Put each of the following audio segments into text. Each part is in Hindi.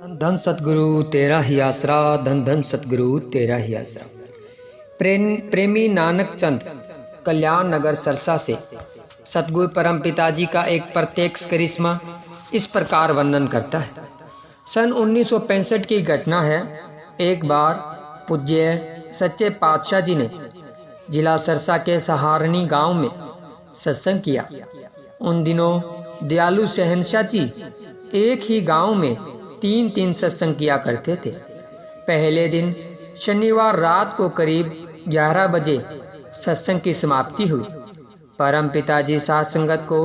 धन सतगुरु तेरा ही आसरा, धन धन सतगुरु तेरा ही आसरा। प्रेमी नानक चंद कल्याण नगर सरसा से सतगुरु परम पिताजी का एक प्रत्यक्ष करिश्मा इस प्रकार वर्णन करता है। सन 1965 की घटना है। एक बार पूज्य सच्चे पातशाह जी ने जिला सरसा के सहारनी गांव में सत्संग किया। उन दिनों दयालु शहंशाह जी एक ही गांव में तीन सत्संग किया करते थे। पहले दिन शनिवार रात को करीब 11 बजे सत्संग की समाप्ति हुई। परम पिताजी साथ संगत को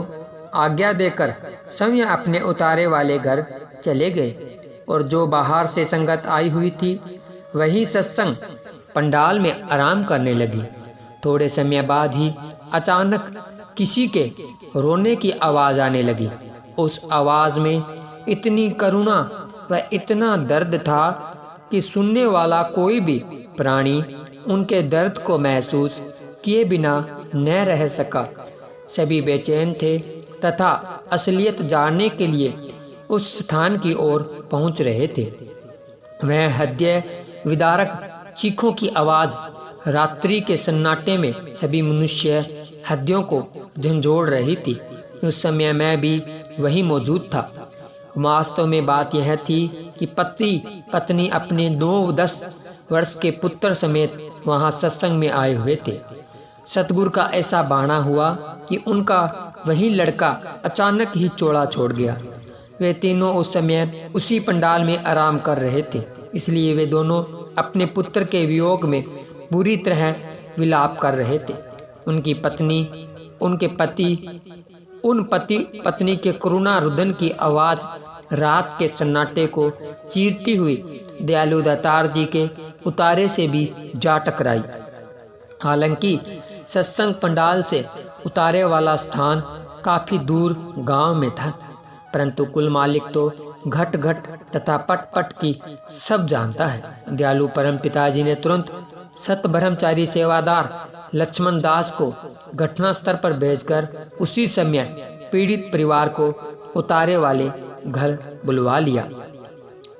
आज्ञा देकर स्वयं अपने उतारे वाले घर चले गए और जो बाहर से संगत आई हुई थी वही सत्संग पंडाल में आराम करने लगी। थोड़े समय बाद ही अचानक किसी के रोने की आवाज आने लगी। उस आवाज में इतनी करुणा व इतना दर्द था कि सुनने वाला कोई भी प्राणी उनके दर्द को महसूस किए बिना न रह सका। सभी बेचैन थे तथा असलियत जानने के लिए उस स्थान की ओर पहुंच रहे थे। वह हृदय विदारक चीखों की आवाज रात्रि के सन्नाटे में सभी मनुष्य हृदयों को झंझोड़ रही थी। उस समय मैं भी वहीं मौजूद था। वास्तव में बात यह थी कि पति पत्नी अपने 9-10 वर्ष के पुत्र समेत वहां सत्संग में आए हुए थे। सतगुरु का ऐसा बाणा हुआ कि उनका वही लड़का अचानक ही चोला छोड़ गया। वे तीनों उस समय उसी पंडाल में आराम कर रहे थे, इसलिए वे दोनों अपने पुत्र के वियोग में बुरी तरह विलाप कर रहे थे। उनकी पत्नी उनके पति पत्नी के करुणा रुदन की आवाज रात के सन्नाटे को चीरती हुई दयालु दातार जी के उतारे से भी जा टकराई। हालांकि सत्संग पंडाल से उतारे वाला स्थान काफी दूर गांव में था, परंतु कुल मालिक तो घट घट तथा पट पट की सब जानता है। दयालु परम पिताजी ने तुरंत सत ब्रह्मचारी सेवादार लक्ष्मण दास को घटना स्थल पर भेजकर उसी समय पीड़ित परिवार को उतारे वाले घर बुलवा लिया।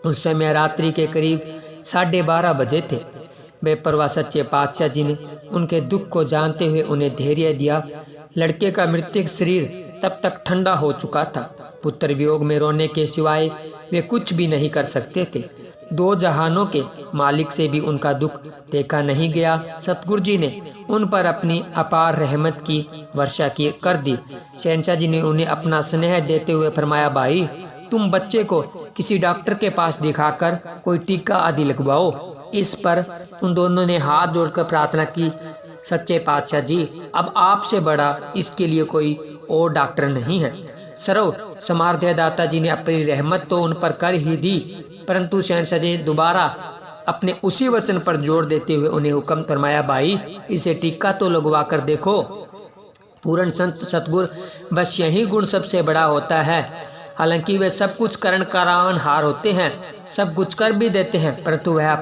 उस समय रात्रि के करीब 12:30 बजे थे। बेपरवाह सच्चे पातशाह जी ने उनके दुख को जानते हुए उन्हें धैर्य दिया। लड़के का मृतक शरीर तब तक ठंडा हो चुका था। पुत्र वियोग में रोने के सिवाय वे कुछ भी नहीं कर सकते थे। 2 जहानों के मालिक से भी उनका दुख देखा नहीं गया। सतगुरु जी ने उन पर अपनी अपार रहमत की वर्षा कर दी। शहंशाह जी ने उन्हें अपना स्नेह देते हुए फरमाया, भाई तुम बच्चे को किसी डॉक्टर के पास दिखाकर कोई टीका आदि लगवाओ। इस पर उन दोनों ने हाथ जोड़कर प्रार्थना की, सच्चे पातशाह जी अब आपसे बड़ा इसके लिए कोई और डॉक्टर नहीं है। सर्व समार्थ दाता जी ने अपनी रहमत तो उन पर कर ही दी, परंतु शहंशाह जी दोबारा अपने उसी वचन पर जोर देते हुए उन्हें हुक्म फरमाया, भाई इसे टीका तो लगवा कर देखो। पूर्ण संत सतगुरु बस यही गुण सबसे बड़ा होता है। हालांकि वे सब कुछ करण करावन हार होते हैं, सब कुछ कर भी देते हैं, परंतु वह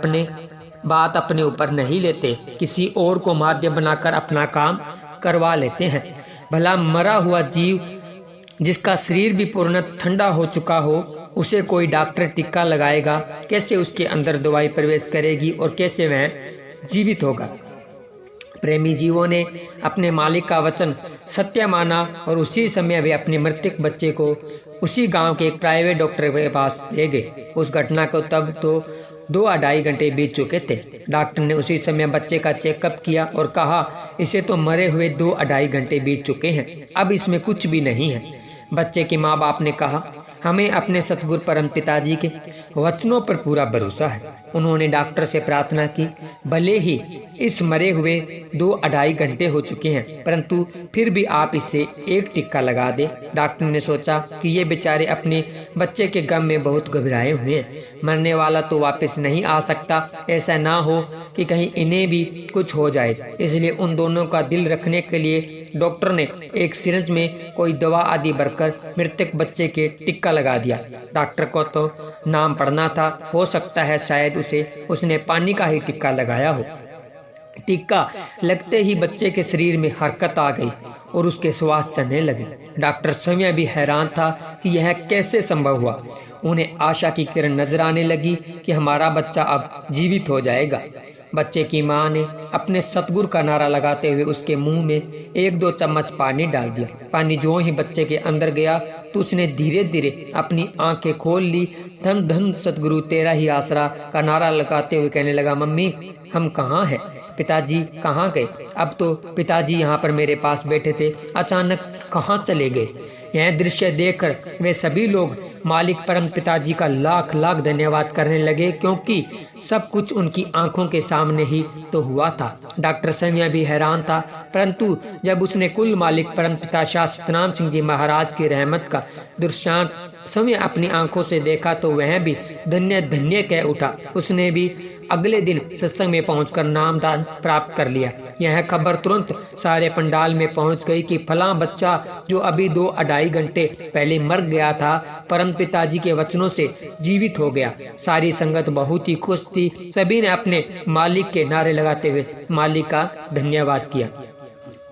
बात अपने ऊपर नहीं लेते, किसी और को माध्यम बनाकर अपना काम करवा लेते हैं। भला मरा हुआ जीव जिसका शरीर भी पूर्ण ठंडा हो चुका हो, उसे कोई डॉक्टर टीका लगाएगा? कैसे उसके अंदर दवाई प्रवेश करेगी और कैसे वह जीवित होगा? प्रेमी जीवों ने अपने मालिक का वचन सत्य माना और उसी समय वे अपने मृतक बच्चे को उसी गांव के एक प्राइवेट डॉक्टर के पास ले गए। उस घटना को तब तो 2-2.5 घंटे बीत चुके थे। डॉक्टर ने उसी समय बच्चे का चेकअप किया और कहा, इसे तो मरे हुए 2-2.5 घंटे बीत चुके हैं, अब इसमें कुछ भी नहीं है। बच्चे के माँ बाप ने कहा, हमें अपने सतगुरु परम पिताजी के वचनों पर पूरा भरोसा है। उन्होंने डॉक्टर से प्रार्थना की, भले ही इस मरे हुए 2-2.5 घंटे हो चुके हैं, परंतु फिर भी आप इसे एक टिक्का लगा दे। डॉक्टर ने सोचा कि ये बेचारे अपने बच्चे के गम में बहुत घबराए हुए हैं, मरने वाला तो वापस नहीं आ सकता, ऐसा ना हो कि कहीं इन्हें भी कुछ हो जाए। इसलिए उन दोनों का दिल रखने के लिए डॉक्टर ने एक सिरिंज में कोई दवा आदि भरकर मृतक बच्चे के टिक्का लगा दिया। डॉक्टर को तो नाम पढ़ना था, हो सकता है शायद उसने पानी का ही टिक्का लगाया हो। टिक्का लगते ही बच्चे के शरीर में हरकत आ गई और उसके श्वास चलने लगे। डॉक्टर स्वयं भी हैरान था कि यह कैसे संभव हुआ। उन्हें आशा की किरण नजर आने लगी कि हमारा बच्चा अब जीवित हो जाएगा। बच्चे की मां ने अपने सतगुरु का नारा लगाते हुए उसके मुंह में 1-2 चम्मच पानी डाल दिया। पानी जो ही बच्चे के अंदर गया तो उसने धीरे धीरे अपनी आंखें खोल ली। धन धन सतगुरु तेरा ही आसरा का नारा लगाते हुए कहने लगा, मम्मी हम कहाँ हैं? पिताजी कहाँ गए? अब तो पिताजी यहाँ पर मेरे पास बैठे थे, अचानक कहाँ चले गए? यह दृश्य देखकर वे सभी लोग मालिक परम पिताजी का लाख लाख धन्यवाद करने लगे, क्योंकि सब कुछ उनकी आंखों के सामने ही तो हुआ था। डॉक्टर संजय भी हैरान था, परंतु जब उसने कुल मालिक परम पिता शाह सतनाम सिंह जी महाराज की रहमत का दृश्यांत समय अपनी आंखों से देखा तो वह भी धन्य धन्य कह उठा। उसने भी अगले दिन सत्संग में पहुंचकर नामदान प्राप्त कर लिया। यह खबर तुरंत सारे पंडाल में पहुंच गई कि फलां बच्चा जो अभी 2-2.5 घंटे पहले मर गया था, परम पिताजी के वचनों से जीवित हो गया। सारी संगत बहुत ही खुश थी। सभी ने अपने मालिक के नारे लगाते हुए मालिक का धन्यवाद किया।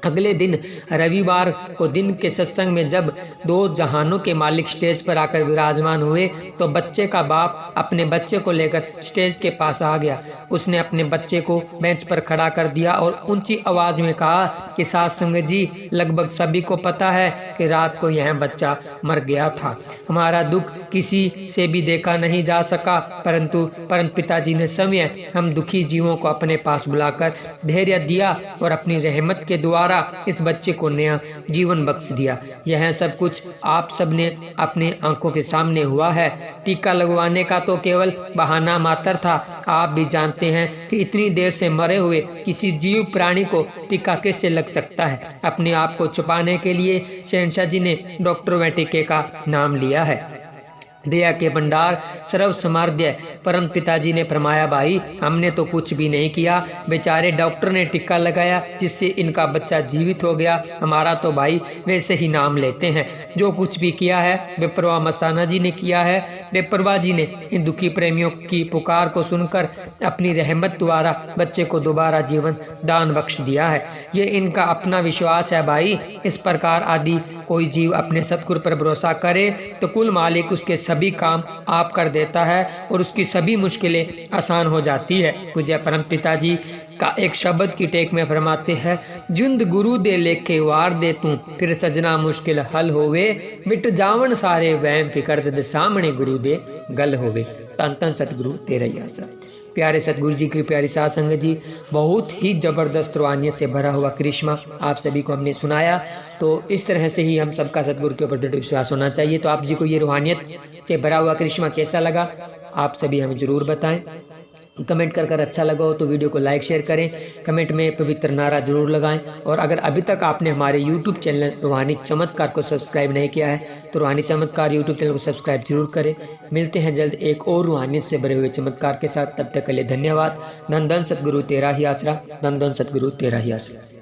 अगले दिन रविवार को दिन के सत्संग में जब 2 जहानों के मालिक स्टेज पर आकर विराजमान हुए तो बच्चे का बाप अपने बच्चे को लेकर स्टेज के पास आ गया। उसने अपने बच्चे को बेंच पर खड़ा कर दिया और ऊंची आवाज में कहा कि साध संगत जी, लगभग सभी को पता है कि रात को यह बच्चा मर गया था। हमारा दुख किसी से भी देखा नहीं जा सका, परंतु परम पिताजी ने समय हम दुखी जीवों को अपने पास बुलाकर धैर्य दिया और अपनी रहमत के द्वारा इस बच्चे को नया जीवन बख्श दिया। यह सब कुछ आप सबने अपने आंखों के सामने हुआ है। टीका लगवाने का तो केवल बहाना मात्र था। आप भी जानते हैं कि इतनी देर से मरे हुए किसी जीव प्राणी को टीका कैसे लग सकता है। अपने आप को छुपाने के लिए शहंशाह जी ने डॉक्टर व टीके का नाम लिया है। दया के भंडार सर्व समर्ध्य परम पिताजी ने फरमाया, भाई हमने तो कुछ भी नहीं किया, बेचारे डॉक्टर ने टिक्का लगाया जिससे इनका बच्चा जीवित हो गया। हमारा तो भाई वैसे ही नाम लेते हैं। जो कुछ भी किया है बेपरवाह मस्ताना जी ने किया है। बेपरवाह जी ने इन दुखी प्रेमियों की पुकार को सुनकर अपनी रहमत द्वारा बच्चे को दोबारा जीवन दान बख्श दिया है। ये इनका अपना विश्वास है भाई। इस प्रकार आदि कोई जीव अपने सतगुरु पर भरोसा करे तो कुल मालिक उसके सभी काम आप कर देता है और उसकी सभी मुश्किलें आसान हो जाती है। पूज्य परम पिताजी का एक शब्द की टेक में फरमाते हैं, जिंद गुरु दे लेखे वार दे तू, फिर सजना मुश्किल हल होवे, मिट जावन सारे वहम फिकर दे सामने गुरु दे गल होवे। तन तन सतगुरु तेरा ही आसरा। प्यारे सतगुरु जी की प्यारी साध संगत जी, बहुत ही जबरदस्त रूहानियत से भरा हुआ करिश्मा आप सभी को हमने सुनाया। तो इस तरह से ही हम सबका सतगुरु के ऊपर दृढ़ विश्वास होना चाहिए। तो आप जी को ये रूहानियत से भरा हुआ करिश्मा कैसा लगा आप सभी हमें जरूर बताएं। कमेंट कर अच्छा लगा हो तो वीडियो को लाइक शेयर करें, कमेंट में पवित्र नारा जरूर लगाएं। और अगर अभी तक आपने हमारे YouTube चैनल रूहानी चमत्कार को सब्सक्राइब नहीं किया है तो रूहानी चमत्कार YouTube चैनल को सब्सक्राइब जरूर करें। मिलते हैं जल्द एक और रूहानियत से भरे हुए चमत्कार के साथ। तब तक के लिए धन्यवाद। धन धन सतगुरु तेरा ही आसरा। धन धन सतगुरु तेरा ही आसरा।